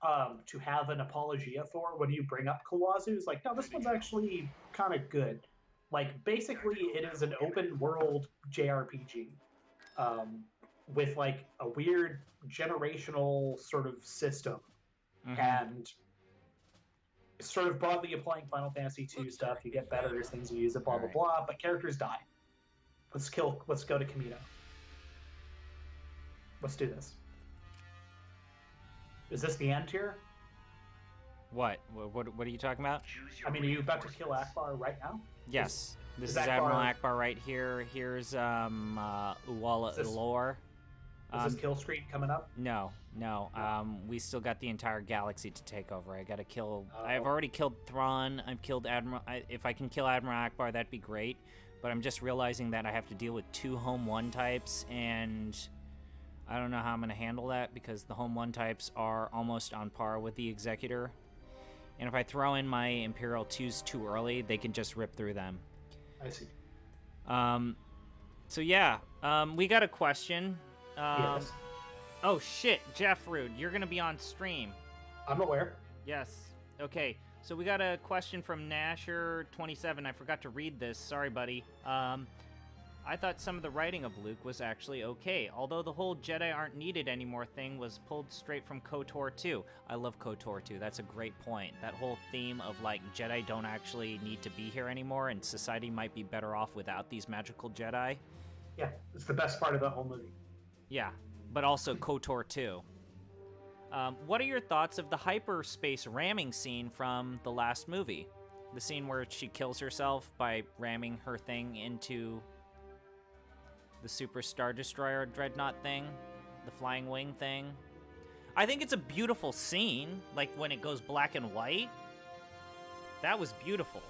to have an apologia for when you bring up Kawazu. It's like, no, this one's actually kind of good. Like, basically, it is an open world JRPG with like a weird generational sort of system, Mhm. and sort of broadly applying Final Fantasy 2 stuff. You get better as things you use it, blah blah Alright. blah. But characters die. Let's go to Camino. Let's do this. Is this the end here? What? What are you talking about? Choose your I mean, are you about to kill reinforcements. Akbar right now? Yes. This is is Akbar- Admiral Akbar right here. Here's Uwala Is this- Ilor. Is this kill screen coming up? No. We still got the entire galaxy to take over. I gotta kill. Oh. I've already killed Thrawn. I've killed Admiral. If I can kill Admiral Akbar, that'd be great. But I'm just realizing that I have to deal with 2 Home 1 types, and I don't know how I'm gonna handle that because the Home 1 types are almost on par with the Executor. And if I throw in my Imperial 2s too early, they can just rip through them. I see. So yeah, we got a question. Yes, Oh shit, Jeff Rude, you're gonna be on stream. I'm aware. Yes. Okay. So we got a question from Nasher27. I forgot to read this. Sorry, buddy. I thought some of the writing of Luke was actually okay, although the whole Jedi aren't needed anymore thing was pulled straight from KOTOR 2. I love KOTOR 2. That's a great point. That whole theme of like Jedi don't actually need to be here anymore and society might be better off without these magical Jedi. Yeah, it's the best part of the whole movie. Yeah, but also KOTOR 2. What are your thoughts of the hyperspace ramming scene from the last movie? The scene where she kills herself by ramming her thing into the Super Star Destroyer Dreadnought thing, the flying wing thing. I think it's a beautiful scene, like when it goes black and white. That was beautiful.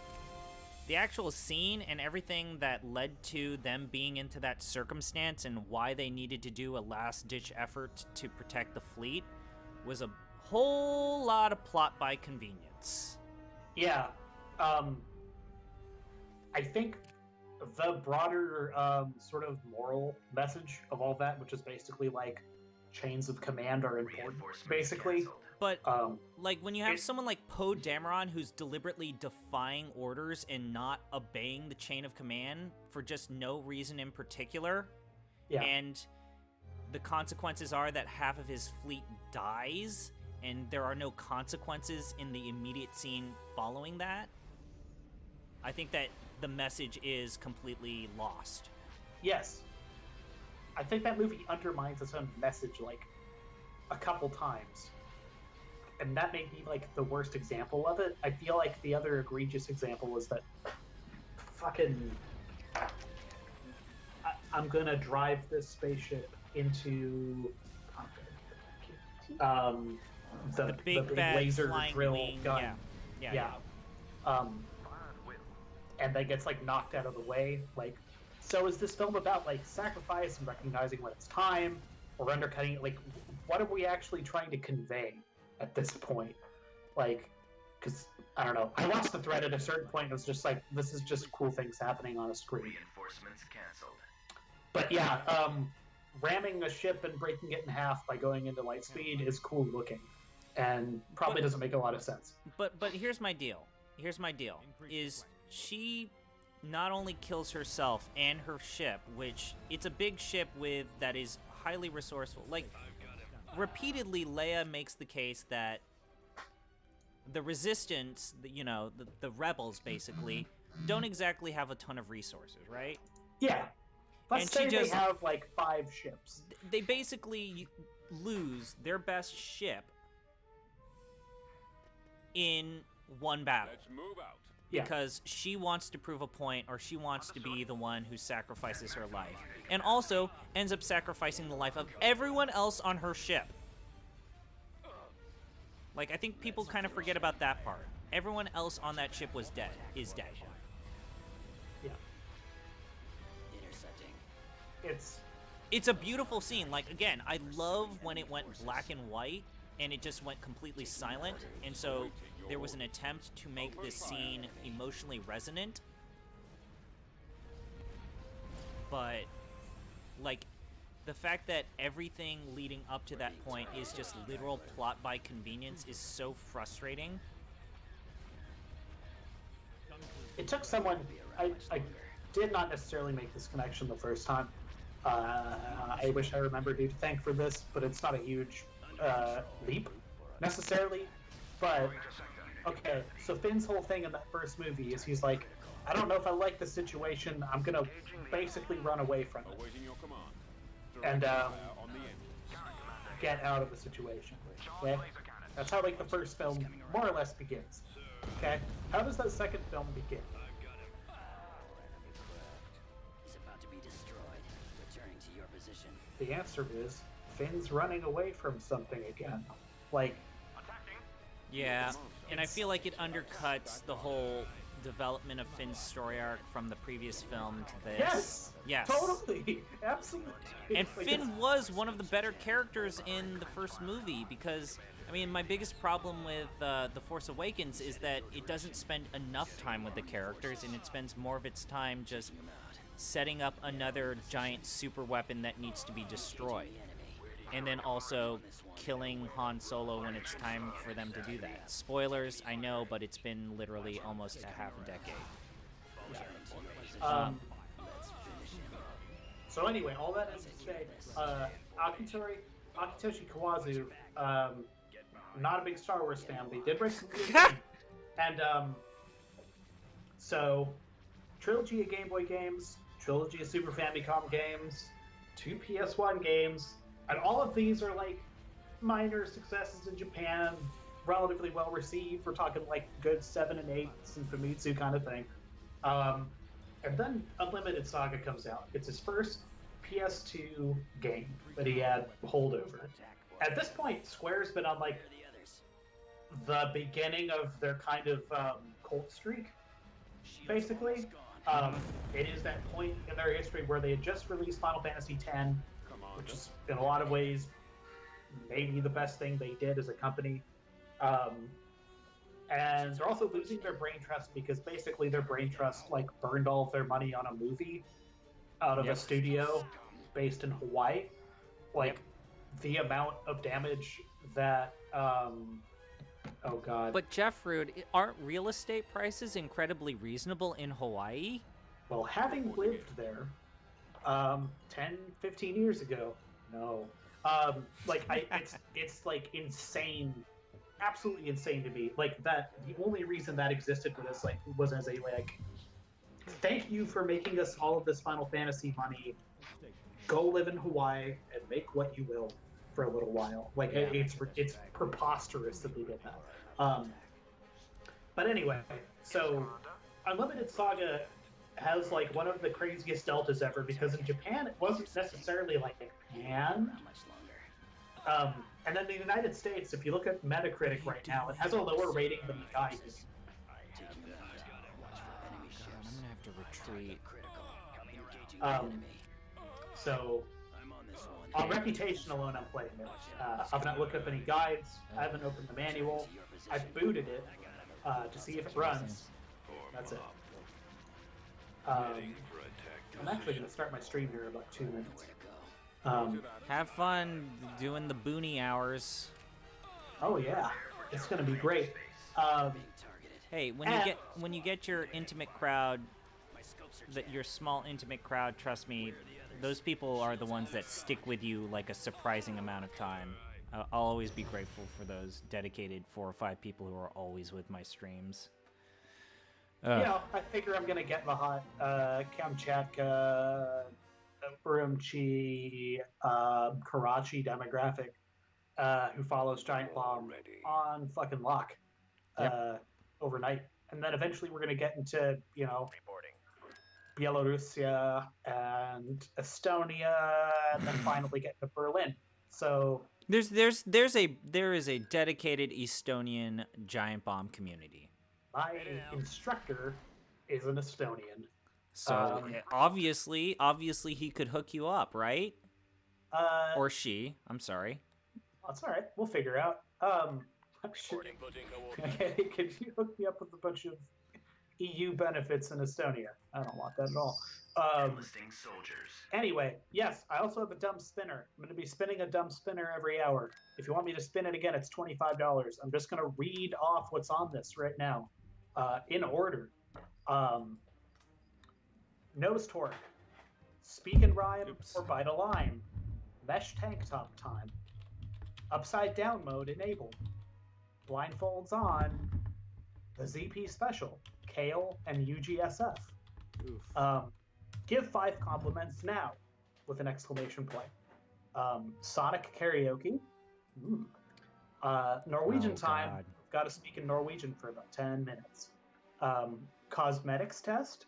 The actual scene and everything that led to them being into that circumstance and why they needed to do a last-ditch effort to protect the fleet was a whole lot of plot by convenience. Yeah. I think the broader sort of moral message of all that, which is basically like chains of command are important, basically. Canceled. But, like, when you have someone like Poe Dameron who's deliberately defying orders and not obeying the chain of command for just no reason in particular, and the consequences are that half of his fleet dies, and there are no consequences in the immediate scene following that, I think that the message is completely lost. Yes. I think that movie undermines its own message, like, a couple times. And that may be, like, the worst example of it. I feel like the other egregious example was that fucking... I'm gonna drive this spaceship into... the big bad laser drill wing, gun. Yeah. And that gets, like, knocked out of the way. Like, so is this film about, like, sacrifice and recognizing when it's time, or undercutting it? Like, what are we actually trying to convey at this point? Like, because, I don't know. I watched the thread at a certain point, and it was just like, this is just cool things happening on a screen. Reinforcements canceled. But yeah, ramming a ship and breaking it in half by going into light speed is cool looking, and probably doesn't make a lot of sense. But here's my deal. Is she not only kills herself and her ship, which it's a big ship that is highly resourceful. Like, repeatedly, Leia makes the case that the Resistance, the rebels, basically, don't exactly have a ton of resources, right? Yeah. Let's say they have, like, 5 ships. They basically lose their best ship in one battle. Let's move out. Because she wants to prove a point, or she wants to be the one who sacrifices her life. And also ends up sacrificing the life of everyone else on her ship. Like, I think people kind of forget about that part. Everyone else on that ship is dead. Yeah. It's a beautiful scene. Like, again, I love when it went black and white, and it just went completely silent, and so there was an attempt to make this scene emotionally resonant. But, like, the fact that everything leading up to that point is just literal plot by convenience is so frustrating. It took someone... I did not necessarily make this connection the first time. I wish I remembered who to thank for this, but it's not a huge leap, necessarily. But, okay, so Finn's whole thing in that first movie is he's like, I don't know if I like the situation, I'm gonna basically run away from it. Awaiting your command. And, On the end. get out of the situation. Okay? That's how, like, the first film more or less begins. Okay? How does that second film begin? He's about to be destroyed. Returning to your position. The answer is Finn's running away from something again. Like, Yeah, and I feel like it undercuts the whole development of Finn's story arc from the previous film to this. Yes! Totally! Absolutely! And Like, Finn was one of the better characters in the first movie because, I mean, my biggest problem with The Force Awakens is that it doesn't spend enough time with the characters, and it spends more of its time just setting up another giant super weapon that needs to be destroyed. And then also killing Han Solo when it's time for them to do that. Spoilers, I know, but it's been literally almost a half a decade. So anyway, all that is to say, Akitoshi Kawazu, not a big Star Wars fan, but he did write some good games. And so, trilogy of Game Boy games, trilogy of Super Famicom games, 2 PS1 games, and all of these are like minor successes in Japan, relatively well received. We're talking like good 7 and 8s and Famitsu kind of thing. And then Unlimited Saga comes out. It's his first PS2 game that he had holdover. At this point, Square's been on like the beginning of their kind of cult streak, basically. It is that point in their history where they had just released Final Fantasy X, which is, in a lot of ways, maybe the best thing they did as a company. And they're also losing their brain trust because basically their brain trust like burned all of their money on a movie out of a studio based in Hawaii. Like the amount of damage that oh god. But Jeff Rude, aren't real estate prices incredibly reasonable in Hawaii? Well, having lived there 10, 15 years ago, no. It's like insane, absolutely insane to me. Like that, the only reason that existed was as a thank you for making us all of this Final Fantasy money. Go live in Hawaii and make what you will for a little while. Like it's preposterous that they did that. But anyway, so Unlimited Saga has like one of the craziest deltas ever because in Japan it wasn't necessarily like pan. And then the United States, if you look at Metacritic right now, it has a lower rating than the guide. I'm gonna have to retreat. So on reputation alone, I'm playing it. I've not looked up any guides. I haven't opened the manual. I've booted it to see if it runs. That's it. I'm actually going to start my stream here in about 2 minutes. Have fun doing the boony hours. Oh yeah, it's going to be great. Hey, when you get your intimate crowd, your small intimate crowd, trust me, those people are the ones that stick with you like a surprising amount of time. I'll always be grateful for those dedicated 4 or 5 people who are always with my streams. You know, I figure I'm gonna get the hot Kamchatka, Urumqi, Karachi demographic who follows Giant Bomb on fucking lock overnight, and then eventually we're gonna get into Belarusia and Estonia, and then finally get to Berlin. So there is a dedicated Estonian Giant Bomb community. My instructor is an Estonian. So obviously he could hook you up, right? Or she. I'm sorry. That's all right. We'll figure out. Could you hook me up with a bunch of EU benefits in Estonia? I don't want that at all. Enlisting soldiers. Anyway, yes, I also have a dumb spinner. I'm going to be spinning a dumb spinner every hour. If you want me to spin it again, it's $25. I'm just going to read off what's on this right now. In order. Nose torque. Speak and rhyme or bite a line. Mesh tank top time. Upside down mode enabled. Blindfolds on. The ZP special. Kale and UGSF. Give 5 compliments now with an exclamation point. Sonic karaoke. Norwegian time. God. Got to speak in Norwegian for about 10 minutes. Cosmetics test.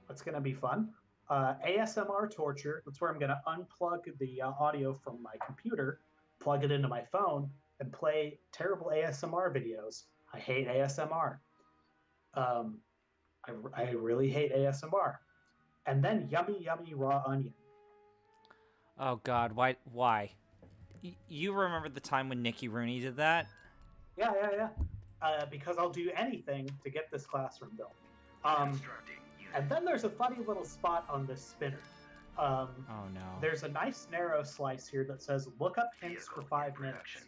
That's going to be fun. ASMR torture. That's where I'm going to unplug the audio from my computer, plug it into my phone, and play terrible ASMR videos. I hate ASMR. I really hate ASMR. And then yummy, yummy raw onion. Oh God, why? You remember the time when Nicky Rooney did that? Yeah. Because I'll do anything to get this classroom built. And then there's a funny little spot on this spinner. Oh no. There's a nice narrow slice here that says look up hints for 5 minutes.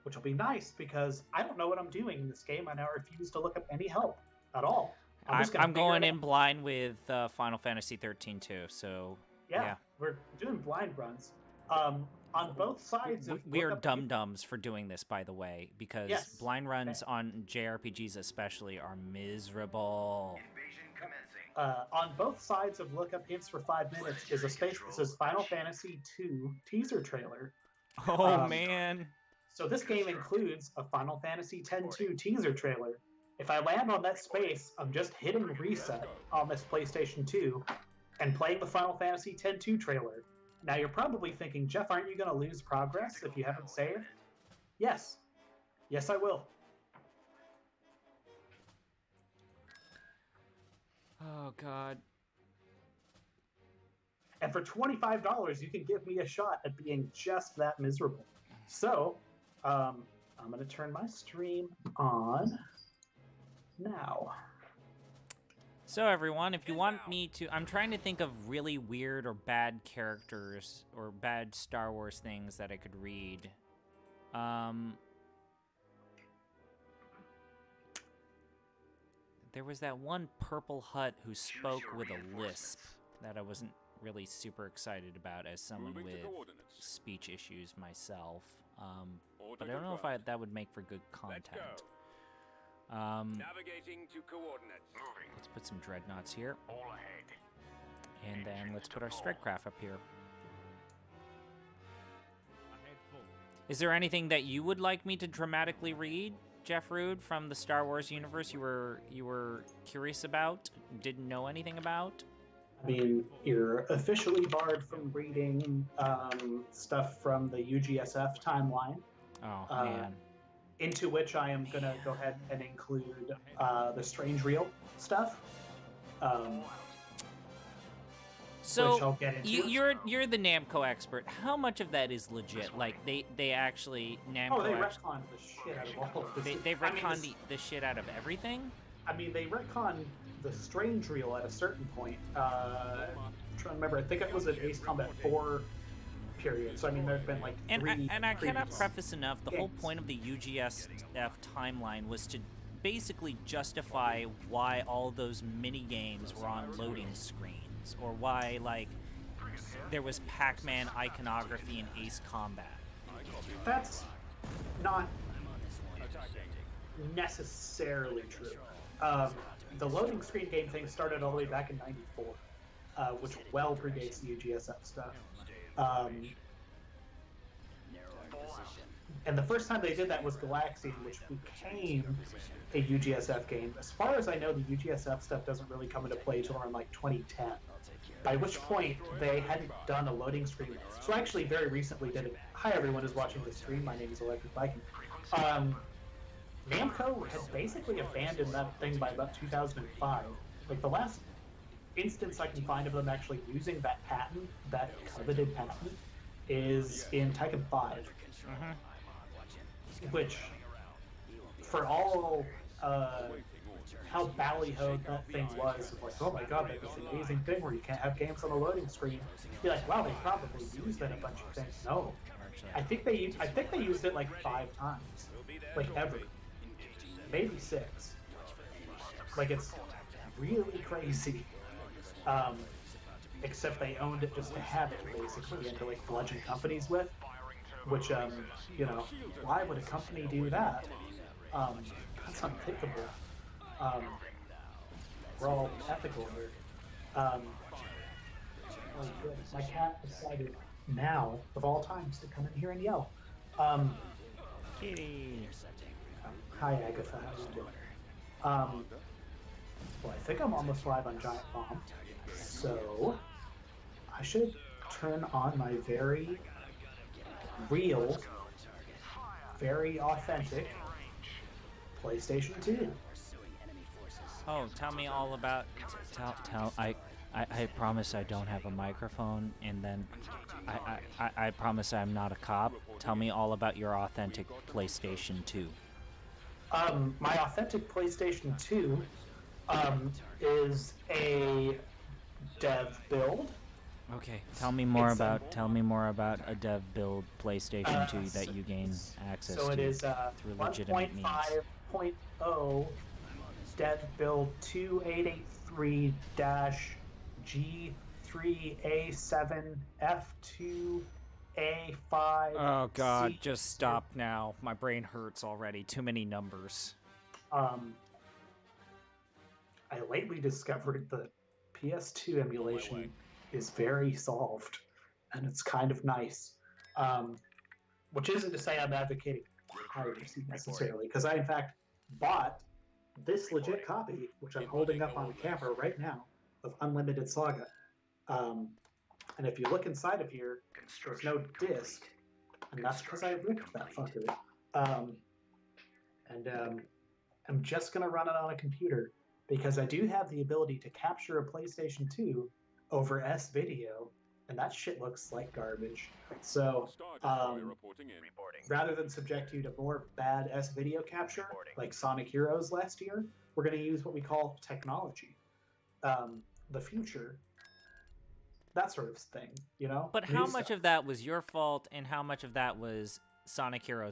Which will be nice because I don't know what I'm doing in this game. I now refuse to look up any help at all. I'm going in blind with Final Fantasy 13 too, so yeah. We're doing blind runs. On both sides of we are dum-dums for doing this, by the way, because blind runs on JRPGs especially are miserable. On both sides of look up hints for 5 minutes is a space that says Final Fantasy 2 teaser trailer. Oh man. So this game includes a Final Fantasy X-2 teaser trailer. If I land on that space, I'm just hitting reset on this PlayStation 2 and playing the Final Fantasy X-2 trailer. Now you're probably thinking, Jeff, aren't you going to lose progress if you haven't saved? Yes. Yes, I will. Oh, God. And for $25, you can give me a shot at being just that miserable. So, I'm going to turn my stream on now. So, everyone, if you want me to... I'm trying to think of really weird or bad characters or bad Star Wars things that I could read. There was that one Purple Hutt who spoke with a lisp that I wasn't really super excited about as someone with speech issues myself. But I don't know if that would make for good content. Navigating to coordinates. Let's put some dreadnoughts here. All ahead. And then let's put our strike craft up here. Is there anything that you would like me to dramatically read, Jeff Rude, from the Star Wars universe you were curious about, didn't know anything about? I mean, you're officially barred from reading stuff from the UGSF timeline. Oh, man. Into which I am going to go ahead and include the Strange Reel stuff. So which I'll get into. You're the Namco expert. How much of that is legit? Like they actually Namco. Oh, they retconned the shit out of all of this. They've retconned the shit out of everything. I mean, they retconned the Strange Reel at a certain point. I'm trying to remember. I think it was an Ace Combat 4 period. So I mean, there've been like three. And I cannot preface enough. The whole games. point of the UGSF timeline was to basically justify why all those mini games were on loading screens, or why like there was Pac-Man iconography in Ace Combat. That's not necessarily true. The loading screen game thing started all the way back in '94, which well predates the UGSF stuff. And the first time they did that was Galaxian, which became a UGSF game. As far as I know, the UGSF stuff doesn't really come into play till around like 2010. By which point they hadn't done a loading screen. So actually, very recently did it. Hi everyone who's watching the stream. My name is Electric Viking. Namco had basically abandoned that thing by about 2005. Like the last instance I can find of them actually using that patent, that coveted patent, is in Tekken 5. Which, for all how ballyhooed that thing was, like, oh my god, that was an amazing thing where you can't have games on the loading screen. Be like, wow, they probably used it a bunch of things. No, I think they used it like 5 times, like ever, maybe 6. Like it's really crazy. Except they owned it just to have it, basically, and to like bludgeon companies with. Which, you know, why would a company do that? That's unthinkable. We're all ethical here. Oh, good. My cat decided now, of all times, to come in here and yell. Kitty. Hi, Agatha. How you doing? Well, I think I'm almost live on Giant Bomb. So, I should turn on my very real, very authentic PlayStation 2. Oh, tell me all about. I promise I don't have a microphone, and then I promise I'm not a cop. Tell me all about your authentic PlayStation 2. My authentic PlayStation 2 is a dev build. Okay, tell me more about a dev build PlayStation 2 that you gain access to. So it is through legitimate means. 1.5.0 dev build 2883-G3A7F2A5. Oh god, just stop now. My brain hurts already. Too many numbers. I lately discovered that PS2 emulation is very solved, and it's kind of nice. Which isn't to say I'm advocating piracy necessarily, because I in fact bought this legit copy, which I'm holding up on camera right now, of Unlimited Saga. And if you look inside of here, there's no disc, and that's because I ripped that fucker. I'm just gonna run it on a computer because I do have the ability to capture a PlayStation 2 over S video, and that shit looks like garbage. So, rather than subject you to more bad S video capture, like Sonic Heroes last year, we're going to use what we call technology. The future, that sort of thing, you know? But how much of that was your fault, and how much of that was Sonic Heroes